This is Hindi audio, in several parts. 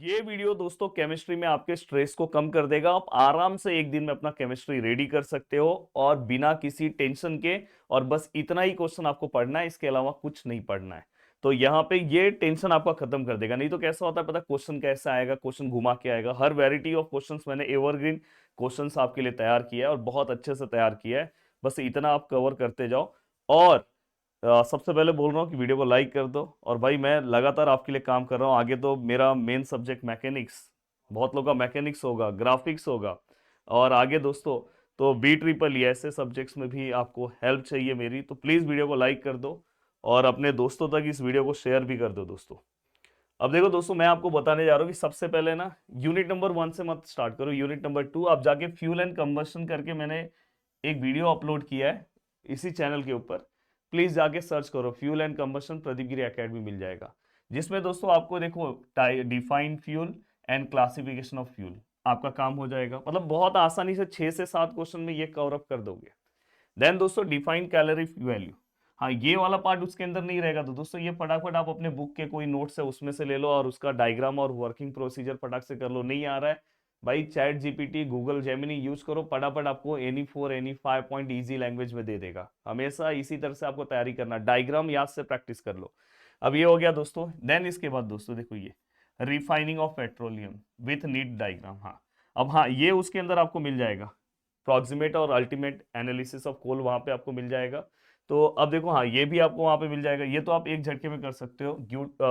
ये वीडियो दोस्तों केमिस्ट्री में आपके स्ट्रेस को कम कर देगा। आप आराम से एक दिन में अपना केमिस्ट्री रेडी कर सकते हो और बिना किसी टेंशन के। और बस इतना ही क्वेश्चन आपको पढ़ना है, इसके अलावा कुछ नहीं पढ़ना है। तो यहाँ पे ये टेंशन आपका खत्म कर देगा। नहीं तो कैसा होता है पता, क्वेश्चन कैसा आएगा, क्वेश्चन घुमा के आएगा। हर वैरायटी ऑफ क्वेश्चंस मैंने एवरग्रीन क्वेश्चंस आपके लिए तैयार किया है और बहुत अच्छे से तैयार किया है। बस इतना आप कवर करते जाओ। और सबसे पहले बोल रहा हूँ कि वीडियो को लाइक कर दो। और भाई मैं लगातार आपके लिए काम कर रहा हूँ। आगे तो मेरा मेन सब्जेक्ट मैकेनिक्स, बहुत लोगों का मैकेनिक्स होगा, ग्राफिक्स होगा। और आगे दोस्तों तो BEE ऐसे सब्जेक्ट्स में भी आपको हेल्प चाहिए मेरी, तो प्लीज़ वीडियो को लाइक कर दो और अपने दोस्तों तक इस वीडियो को शेयर भी कर दो दोस्तों। अब देखो दोस्तों, मैं आपको बताने जा रहा हूँ कि सबसे पहले ना यूनिट नंबर 1 से मत स्टार्ट करो। यूनिट नंबर 2 आप जाके फ्यूल एंड कंबशन करके मैंने एक वीडियो अपलोड किया है इसी चैनल के ऊपर। प्लीज जाके सर्च करो fuel and combustion, Pradeep Giri academy मिल जाएगा। जिसमें दोस्तों आपको देखो define fuel and classification of fuel आपका काम हो जाएगा। मतलब बहुत आसानी से 6 से 7 क्वेश्चन में ये कवर अप कर दोगे। देन दोस्तों डिफाइन कैलोरी वैल्यू, हाँ ये वाला पार्ट उसके अंदर नहीं रहेगा। तो दोस्तों ये फटाफट आप अपने बुक के कोई नोट्स है उसमें से ले लो और उसका डायग्राम और वर्किंग प्रोसीजर फटाक से कर लो। नहीं आ रहा है भाई, chat GPT, Google Gemini use करो, फटाफट आपको any 4 any 5 point easy language में दे देगा। हमेशा इसी तरह से आपको तैयारी करना, डायग्राम याद से प्रैक्टिस कर लो। अब ये हो गया दोस्तों। देन इसके बाद दोस्तों देखो ये refining of petroleum with NEET diagram. हाँ अब हाँ ये उसके अंदर आपको मिल जाएगा। प्रॉक्सिमेट और अल्टीमेट एनालिसिस ऑफ कोल वहां पे आपको मिल जाएगा। तो अब देखो हाँ ये भी आपको वहां पे मिल जाएगा। ये तो आप एक झटके में कर सकते हो।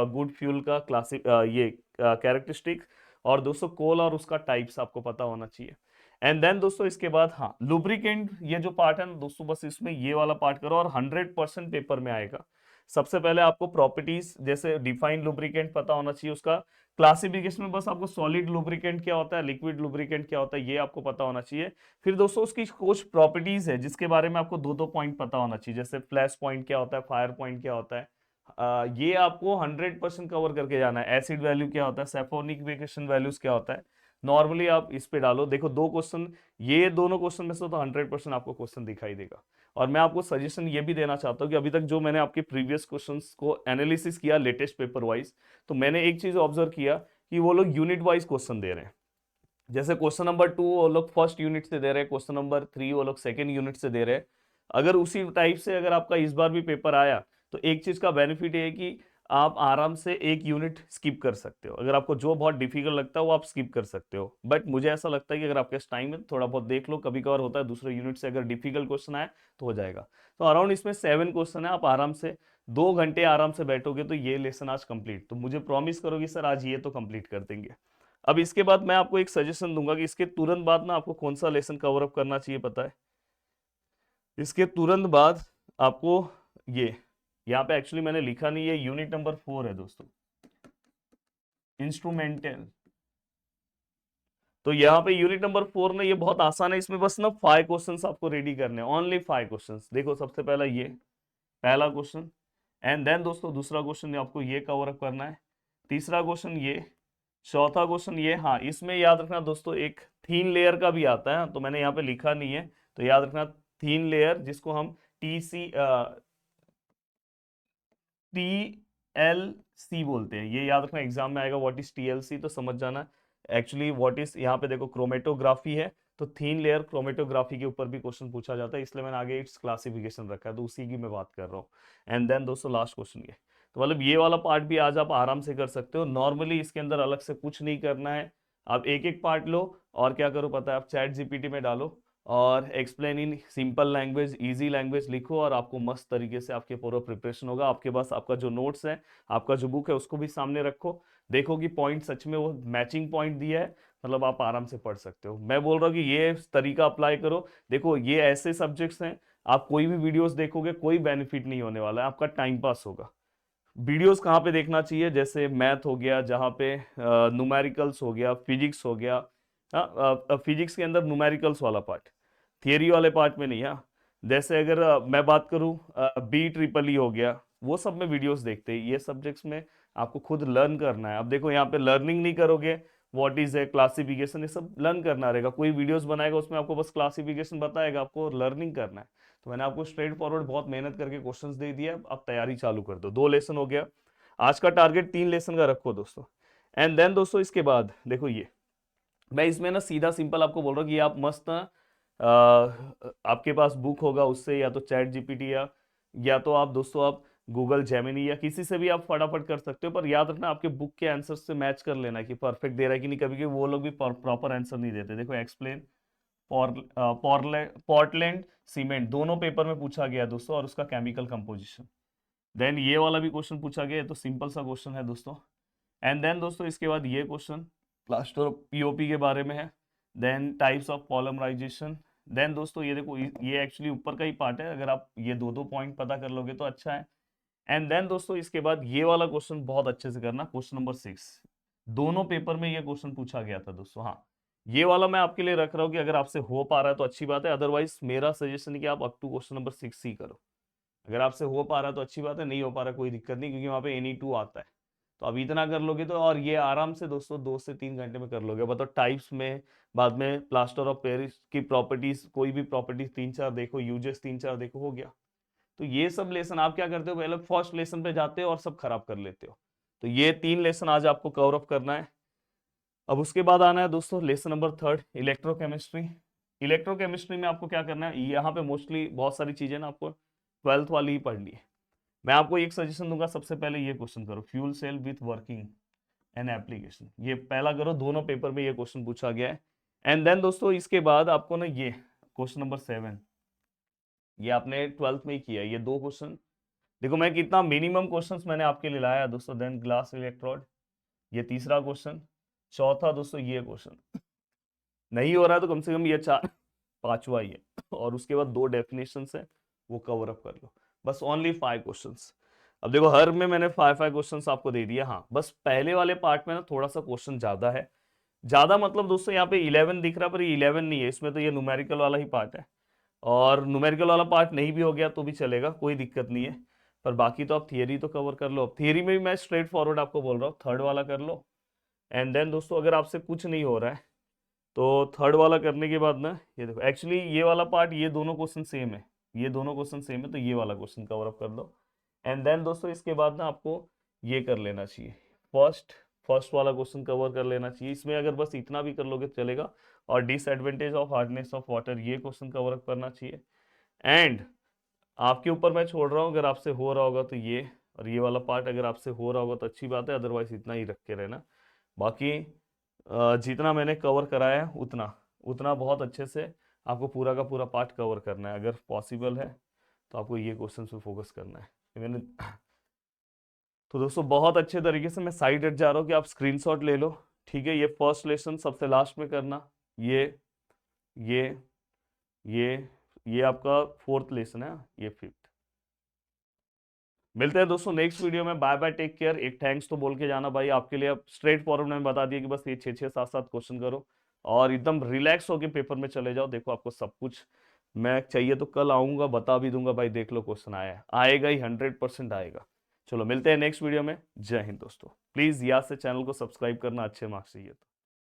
गुड फ्यूल का क्लासिक ये कैरेक्टरिस्टिक, और दोस्तों कोल और उसका टाइप्स आपको पता होना चाहिए। एंड देन दोस्तों इसके बाद हाँ लुब्रिकेंट, ये जो पार्ट है ना दोस्तों, बस इसमें ये वाला पार्ट करो और 100% पेपर में आएगा। सबसे पहले आपको प्रॉपर्टीज जैसे डिफाइंड लुब्रिकेंट पता होना चाहिए, उसका क्लासिफिकेशन में बस आपको सॉलिड लुब्रिकेंट क्या होता है, लिक्विड लुब्रिकेंट क्या होता है, ये आपको पता होना चाहिए। फिर दोस्तों उसकी कुछ प्रॉपर्टीज है जिसके बारे में आपको दो दो पॉइंट पता होना चाहिए, जैसे फ्लैश पॉइंट क्या होता है, फायर पॉइंट क्या होता है। ये आपको 100% कवर करके जाना है। एसिड वैल्यू क्या होता है, सैफोनिफिकेशन वैल्यूज क्या होता है। नॉर्मली आप इस पे डालो, देखो दो क्वेश्चन, ये दोनों क्वेश्चन में से तो 100% आपको क्वेश्चन दिखाई देगा। और मैं आपको सजेशन ये भी देना चाहता हूँ कि अभी तक जो मैंने आपके प्रीवियस क्वेश्चंस को एनालिसिस किया लेटेस्ट पेपर वाइज, तो मैंने एक चीज ऑब्जर्व किया कि वो लोग यूनिट वाइज क्वेश्चन दे रहे हैं। जैसे क्वेश्चन नंबर 2 वो लोग फर्स्ट यूनिट से दे रहे हैं, क्वेश्चन नंबर 3 वो लोग सेकेंड यूनिट से दे रहे हैं। अगर उसी टाइप से अगर आपका इस बार भी पेपर आया तो एक चीज का बेनिफिट है कि आप आराम से एक यूनिट स्किप कर सकते हो। अगर आपको जो बहुत डिफिकल्ट लगता है वो आप स्किप कर सकते हो, बट मुझे ऐसा लगता है कि अगर आपके पास टाइम है थोड़ा बहुत देख लो। कभी कभार होता है दूसरे यूनिट से अगर डिफिकल्ट क्वेश्चन आए तो हो जाएगा। तो अराउंड इसमें 7 क्वेश्चन है, आप आराम से 2 घंटे आराम से बैठोगे तो ये लेसन आज कंप्लीट, तो मुझे प्रॉमिस करोगे सर आज ये तो कंप्लीट कर देंगे। अब इसके बाद मैं आपको एक सजेशन दूंगा कि इसके तुरंत बाद ना आपको कौन सा लेसन कवर अप करना चाहिए पता है। इसके तुरंत बाद आपको ये, यहाँ पे एक्चुअली मैंने लिखा नहीं, ये यूनिट नंबर 4 है दोस्तों, इंस्ट्रूमेंटल। तो यहाँ पे यूनिट नंबर 4 ना ये बहुत आसान है। इसमें बस ना 5 क्वेश्चंस आपको रेडी करने हैं, ओनली 5 क्वेश्चंस। देखो सबसे पहला ये पहला क्वेश्चन, एंड देन दोस्तों दूसरा क्वेश्चन आपको ये कवर अप करना है, तीसरा क्वेश्चन ये, चौथा क्वेश्चन ये। हाँ इसमें याद रखना दोस्तों एक थीन लेयर का भी आता है, तो मैंने यहाँ पे लिखा नहीं है, तो याद रखना थीन लेयर जिसको हम TLC बोलते हैं, ये याद रखना एग्जाम में आएगा। व्हाट इज TLC तो समझ जाना एक्चुअली व्हाट इज, यहाँ पे देखो क्रोमेटोग्राफी है, तो थीन लेयर क्रोमेटोग्राफी के ऊपर भी क्वेश्चन पूछा जाता है, इसलिए मैंने आगे इट्स क्लासिफिकेशन रखा है, तो उसी की मैं बात कर रहा हूँ। एंड देन दोस्तों लास्ट क्वेश्चन ये, तो मतलब ये वाला पार्ट भी आज आप आराम से कर सकते हो। नॉर्मली इसके अंदर अलग से कुछ नहीं करना है, आप एक एक पार्ट लो और क्या करो पता है, आप चैट जीपीटी में डालो और explain in simple language, easy language लिखो और आपको मस्त तरीके से आपके पूरा प्रिपरेशन होगा। आपके पास आपका जो नोट्स है, आपका जो बुक है उसको भी सामने रखो, देखो कि पॉइंट सच में वो मैचिंग पॉइंट दिया है, मतलब आप आराम से पढ़ सकते हो। मैं बोल रहा हूँ कि ये तरीका अप्लाई करो। देखो ये ऐसे सब्जेक्ट्स हैं, आप कोई भी वीडियोस देखोगे कोई बेनिफिट नहीं होने वाला है, आपका टाइम पास होगा। वीडियोस कहाँ पे देखना चाहिए, जैसे मैथ हो गया जहाँ पे न्यूमेरिकल्स हो गया, फिजिक्स हो गया। फिजिक्स के अंदर न्यूमेरिकल्स वाला पार्ट, थियरी वाले पार्ट में नहीं। हाँ जैसे अगर मैं बात करूँ BEE हो गया, वो सब में वीडियोस देखते हैं। ये सब्जेक्ट्स में आपको खुद लर्न करना है। अब देखो यहाँ पे लर्निंग नहीं करोगे, व्हाट इज है क्लासिफिकेशन, ये सब लर्न करना रहेगा। कोई वीडियोस बनाएगा उसमें आपको बस क्लासिफिकेशन बताएगा, आपको लर्निंग करना है। तो मैंने आपको स्ट्रेट फॉरवर्ड बहुत मेहनत करके क्वेश्चंस दे दिया, अब तैयारी चालू कर दो। 2 लेसन हो गया, आज का टारगेट 3 लेसन का रखो दोस्तों। एंड देन दोस्तों इसके बाद देखो ये मैं इसमें ना सीधा सिंपल आपको बोल रहा हूँ कि आप मस्त ना आपके पास बुक होगा उससे, या तो चैट जीपीटी या तो आप दोस्तों आप गूगल जेमिनी या किसी से भी आप फटाफट कर सकते हो, पर याद रखना आपके बुक के आंसर से मैच कर लेना कि परफेक्ट दे रहा है कि नहीं। कभी कभी वो लोग भी प्रॉपर आंसर नहीं देते। देखो एक्सप्लेन पोर्टलैंड सीमेंट दोनों पेपर में पूछा गया दोस्तों, और उसका केमिकल कंपोजिशन। देन ये वाला भी क्वेश्चन पूछा गया है, तो सिंपल सा क्वेश्चन है दोस्तों। एंड देन दोस्तों इसके बाद ये क्वेश्चन प्लास्टर पीओपी के बारे में है। Then types of polymerization. Then दोस्तों ये देखो ये एक्चुअली ऊपर का ही पार्ट है, अगर आप ये दो दो पॉइंट पता कर लोगे तो अच्छा है। एंड देन दोस्तों इसके बाद ये वाला क्वेश्चन बहुत अच्छे से करना, क्वेश्चन नंबर 6। दोनों पेपर में ये क्वेश्चन पूछा गया था दोस्तों। हाँ, ये वाला मैं आपके लिए रख रहा हूँ कि अगर आपसे हो पा रहा है तो अच्छी बात है, अदरवाइज मेरा सजेशन है कि आप अप टू क्वेश्चन नंबर 6 ही करो। अगर आपसे हो पा रहा है तो अच्छी बात है, नहीं हो पा रहा कोई दिक्कत नहीं, क्योंकि वहाँ पे NE2 आता है। तो अब इतना कर लोगे तो, और ये आराम से दोस्तों 2 से 3 घंटे में कर लोगे। बताओ टाइप्स में बाद में प्लास्टर ऑफ पेरिस की प्रॉपर्टीज, कोई भी प्रॉपर्टीज 3-4 देखो, यूजेस 3-4 देखो, हो गया। तो ये सब लेसन आप क्या करते हो, पहले फर्स्ट लेसन पे जाते हो और सब खराब कर लेते हो। तो ये 3 लेसन आज आपको कवर अप करना है। अब उसके बाद आना है दोस्तों लेसन नंबर 3, इलेक्ट्रोकेमिस्ट्री। इलेक्ट्रोकेमिस्ट्री में आपको क्या करना है, यहाँ पे मोस्टली बहुत सारी चीजें ना आपको 12th वाली ही पढ़नी है। मैं आपको एक सजेशन दूंगा, सबसे पहले ये क्वेश्चन करो, fuel cell with working and application. ये पहला करो, दोनों पेपर में ये क्वेश्चन पूछा गया है। एंड देन दोस्तों इसके बाद आपको ना ये क्वेश्चन नंबर 7, ये आपने 12th में ही किया है, ये 2 क्वेश्चन देखो मैं कितना मिनिमम क्वेश्चंस मैंने आपके लिए लाया है दोस्तों। देन ग्लास इलेक्ट्रोड, ये तीसरा क्वेश्चन। चौथा दोस्तों ये क्वेश्चन नहीं हो रहा है तो कम से कम ये 4 5वां ही है। और उसके बाद 2 डेफिनेशंस है, वो कवर अप कर लो। बस ओनली 5 क्वेश्चंस। अब देखो हर में मैंने 5 क्वेश्चंस आपको दे दिया। हाँ, बस पहले वाले पार्ट में ना थोड़ा सा क्वेश्चन ज्यादा है। ज्यादा मतलब दोस्तों यहाँ पे 11 दिख रहा है, पर ये 11 नहीं है, इसमें तो ये न्यूमेरिकल वाला ही पार्ट है। और न्यूमेरिकल वाला पार्ट नहीं भी हो गया तो भी चलेगा, कोई दिक्कत नहीं है। पर बाकी तो आप थियरी तो कवर कर लो। अब थियरी में भी मैं स्ट्रेट फॉरवर्ड आपको बोल रहा हूँ, 3rd वाला कर लो। एंड देन दोस्तों अगर आपसे कुछ नहीं हो रहा है तो 3rd वाला करने के बाद ना ये देखो एक्चुअली ये वाला पार्ट, ये दोनों क्वेश्चन सेम है, ये दोनों क्वेश्चन सेम है, तो ये वाला क्वेश्चन कवर अप कर दो। एंड देन दोस्तों इसके बाद ना आपको ये कर लेना चाहिए, फर्स्ट फर्स्ट वाला क्वेश्चन कवर कर लेना चाहिए। इसमें अगर बस इतना भी कर लोगे तो चलेगा। और disadvantage of hardness of water, ये क्वेश्चन कवर अप करना चाहिए। एंड आपके ऊपर मैं छोड़ रहा हूँ, अगर आपसे हो रहा होगा तो ये, और ये वाला पार्ट अगर आपसे हो रहा होगा तो अच्छी बात है, अदरवाइज इतना ही रख के रहना। बाकी जितना मैंने कवर कराया है उतना उतना बहुत अच्छे से आपको पूरा का पूरा पार्ट कवर करना है। अगर पॉसिबल है तो आपको ये क्वेश्चन पे फोकस करना है। मैंने तो दोस्तों बहुत अच्छे तरीके से मैं साइड हट जा रहा हूँ कि आप स्क्रीनशॉट ले लो, ठीक है। ये फर्स्ट लेसन सबसे लास्ट में करना, ये ये ये ये आपका 4th लेसन है, ये 5th। मिलते हैं दोस्तों नेक्स्ट वीडियो में। Bye bye, take care. एक थैंक्स तो बोल के जाना भाई, आपके लिए अब स्ट्रेट फॉरवर्ड में बता दिया कि बस ये 6-6 7-7 क्वेश्चन करो और एकदम रिलैक्स होके पेपर में चले जाओ। देखो आपको सब कुछ, मैं चाहिए तो कल आऊंगा बता भी दूंगा भाई, देख लो क्वेश्चन आया है, आएगा ही, 100% आएगा। चलो मिलते हैं नेक्स्ट वीडियो में। जय हिंद दोस्तों। प्लीज याद से चैनल को सब्सक्राइब करना, अच्छे मार्क्स चाहिए तो।